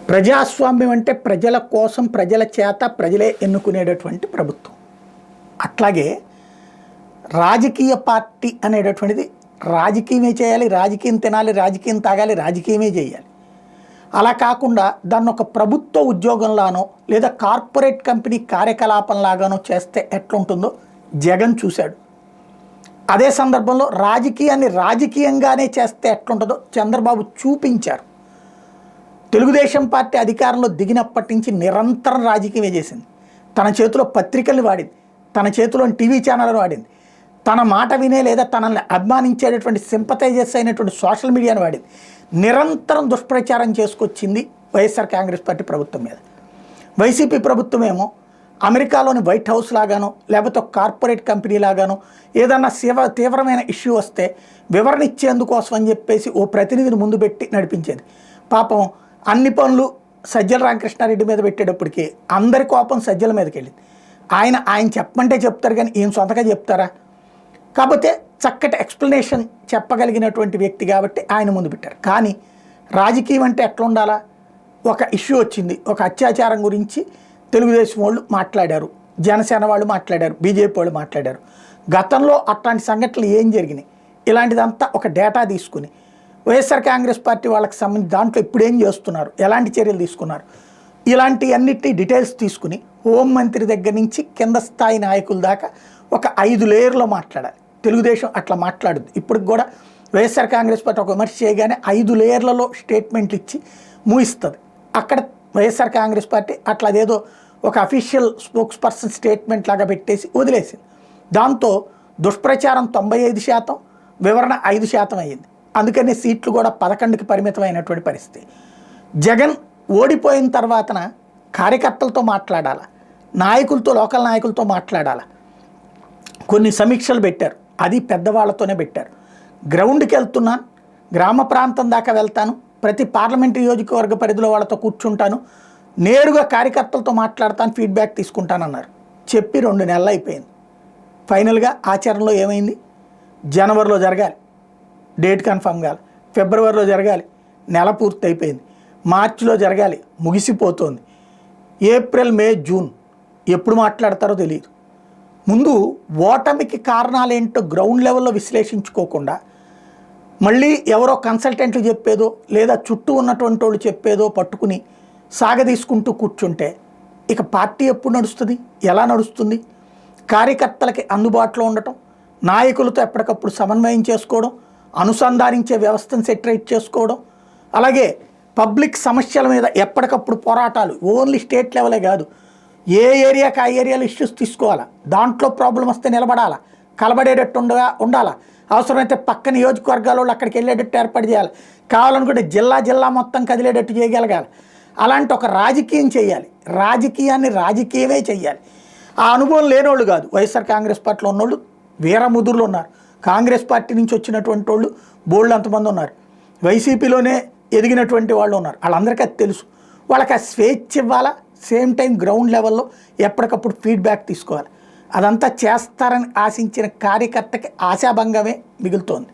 ప్రజాస్వామ్యం అంటే ప్రజల కోసం ప్రజల చేత ప్రజలే ఎన్నుకునేటటువంటి ప్రభుత్వం. అట్లాగే రాజకీయ పార్టీ అనేటటువంటిది రాజకీయమే చేయాలి, రాజకీయం తినాలి, రాజకీయం తాగాలి, రాజకీయమే చేయాలి. అలా కాకుండా దాన్ని ఒక ప్రభుత్వ ఉద్యోగంలానో లేదా కార్పొరేట్ కంపెనీ కార్యకలాపంలాగానో చేస్తే ఎట్లుంటుందో జగన్ చూశాడు. అదే సందర్భంలో రాజకీయాన్ని రాజకీయంగానే చేస్తే ఎట్లుంటుందో చంద్రబాబు చూపించారు. తెలుగుదేశం పార్టీ అధికారంలో దిగినప్పటి నుంచి నిరంతరం రాజకీయమే చేసింది. తన చేతిలో పత్రికల్ని వాడింది, తన చేతిలో టీవీ ఛానళ్ళను వాడింది, తన మాట వినే లేదా తనల్ని అభిమానించేటటువంటి సింపథైజర్స్ అయినటువంటి సోషల్ మీడియాను వాడింది. నిరంతరం దుష్ప్రచారం చేసుకొచ్చింది వైఎస్ఆర్ కాంగ్రెస్ పార్టీ ప్రభుత్వం మీద. వైసీపీ ప్రభుత్వం ఏమో అమెరికాలోని వైట్ హౌస్ లాగానో లేకపోతే ఒక కార్పొరేట్ కంపెనీ లాగానో ఏదన్నా తీవ్రమైన ఇష్యూ వస్తే వివరణ ఇచ్చేందుకోసం అని చెప్పేసి ఓ ప్రతినిధిని ముందు పెట్టి నడిపించేది. పాపం అన్ని పనులు సజ్జల రామకృష్ణారెడ్డి మీద పెట్టేటప్పటికి అందరి కోపం సజ్జల మీదకి వెళ్ళింది. ఆయన చెప్పమంటే చెప్తారు కానీ ఈయన సొంతగా చెప్తారా? కాకపోతే చక్కటి ఎక్స్ప్లెనేషన్ చెప్పగలిగినటువంటి వ్యక్తి కాబట్టి ఆయన ముందు పెట్టారు. కానీ రాజకీయం అంటే ఎట్లా ఉండాలా? ఒక ఇష్యూ వచ్చింది, ఒక అత్యాచారం గురించి తెలుగుదేశం వాళ్ళు మాట్లాడారు, జనసేన వాళ్ళు మాట్లాడారు, బీజేపీ వాళ్ళు మాట్లాడారు. గతంలో అట్లాంటి సంఘటనలు ఏం జరిగినాయి ఇలాంటిదంతా ఒక డేటా తీసుకుని వైఎస్ఆర్ కాంగ్రెస్ పార్టీ వాళ్ళకి సంబంధించి దాంట్లో ఇప్పుడు ఏం చేస్తున్నారు, ఎలాంటి చర్యలు తీసుకున్నారు, ఇలాంటి అన్నిటి డీటెయిల్స్ తీసుకుని హోంమంత్రి దగ్గర నుంచి కింద స్థాయి నాయకుల దాకా ఒక 5 లేయర్లో మాట్లాడాలి. తెలుగుదేశం అట్లా మాట్లాడుద్ది. ఇప్పటికి కూడా వైఎస్ఆర్ కాంగ్రెస్ పార్టీ ఒక విమర్శ చేయగానే 5 లేయర్లలో స్టేట్మెంట్లు ఇచ్చి ముగిస్తుంది. అక్కడ వైఎస్ఆర్ కాంగ్రెస్ పార్టీ అట్లా అదేదో ఒక అఫీషియల్ స్పోక్స్ పర్సన్ స్టేట్మెంట్ లాగా పెట్టేసి వదిలేసింది. దాంతో దుష్ప్రచారం 95%, వివరణ 5% అయ్యింది. అందుకని సీట్లు కూడా 11కి పరిమితమైనటువంటి పరిస్థితి. జగన్ ఓడిపోయిన తర్వాతన కార్యకర్తలతో మాట్లాడాలా, నాయకులతో లోకల్ నాయకులతో మాట్లాడాలా, కొన్ని సమీక్షలు పెట్టారు, అది పెద్దవాళ్లతోనే పెట్టారు. గ్రౌండ్కి వెళ్తున్నాను, గ్రామ ప్రాంతం దాకా వెళ్తాను, ప్రతి పార్లమెంట్ నియోజకవర్గ పరిధిలో వాళ్ళతో కూర్చుంటాను, నేరుగా కార్యకర్తలతో మాట్లాడతాను, ఫీడ్బ్యాక్ తీసుకుంటానన్నారు. చెప్పి 2 నెలలు అయిపోయింది. ఫైనల్గా ఆచరణలో ఏమైంది? జనవరిలో జరగాలి, డేట్ కన్ఫర్మ్ కావాలి, ఫిబ్రవరిలో జరగాలి, నెల పూర్తి అయిపోయింది, మార్చిలో జరగాలి, ముగిసిపోతుంది, ఏప్రిల్, మే, జూన్ ఎప్పుడు మాట్లాడతారో తెలియదు. ముందు ఓటమికి కారణాలేంటో గ్రౌండ్ లెవెల్లో విశ్లేషించుకోకుండా మళ్ళీ ఎవరో కన్సల్టెంట్లు చెప్పేదో లేదా చుట్టూ ఉన్నటువంటి వాళ్ళు చెప్పేదో పట్టుకుని సాగదీసుకుంటూ కూర్చుంటే ఇక పార్టీ ఎప్పుడు నడుస్తుంది, ఎలా నడుస్తుంది? కార్యకర్తలకి అందుబాటులో ఉండటం, నాయకులతో ఎప్పటికప్పుడు సమన్వయం చేసుకోవడం, అనుసంధానించే వ్యవస్థను సెటరేట్ చేసుకోవడం, అలాగే పబ్లిక్ సమస్యల మీద ఎప్పటికప్పుడు పోరాటాలు, ఓన్లీ స్టేట్ లెవెలే కాదు, ఏ ఏరియాకి ఆ ఏరియాలో ఇష్యూస్ తీసుకోవాలా, దాంట్లో ప్రాబ్లం వస్తే నిలబడాలా, కలబడేటట్టు ఉండాలా, అవసరమైతే పక్క నియోజకవర్గాల వాళ్ళు అక్కడికి వెళ్ళేటట్టు ఏర్పాటు చేయాలి, కావాలనుకుంటే జిల్లా మొత్తం కదిలేటట్టు చేయగలగాలి. అలాంటి ఒక రాజకీయం చేయాలి, రాజకీయాన్ని రాజకీయమే చేయాలి. ఆ అనుభవం లేనోళ్ళు కాదు, వైఎస్ఆర్ కాంగ్రెస్ పార్టీలో ఉన్నోళ్ళు వీరముదురులు ఉన్నారు, కాంగ్రెస్ పార్టీ నుంచి వచ్చినటువంటి వాళ్ళు బోల్డ్ అంతమంది ఉన్నారు, వైసీపీలోనే ఎదిగినటువంటి వాళ్ళు ఉన్నారు. వాళ్ళందరికీ అది తెలుసు. వాళ్ళకి ఆ స్వేచ్ఛ ఇవ్వాలా, సేమ్ టైం గ్రౌండ్ లెవెల్లో ఎప్పటికప్పుడు ఫీడ్బ్యాక్ తీసుకోవాలి. అదంతా చేస్తారని ఆశించిన కార్యకర్తకి ఆశాభంగమే మిగులుతోంది.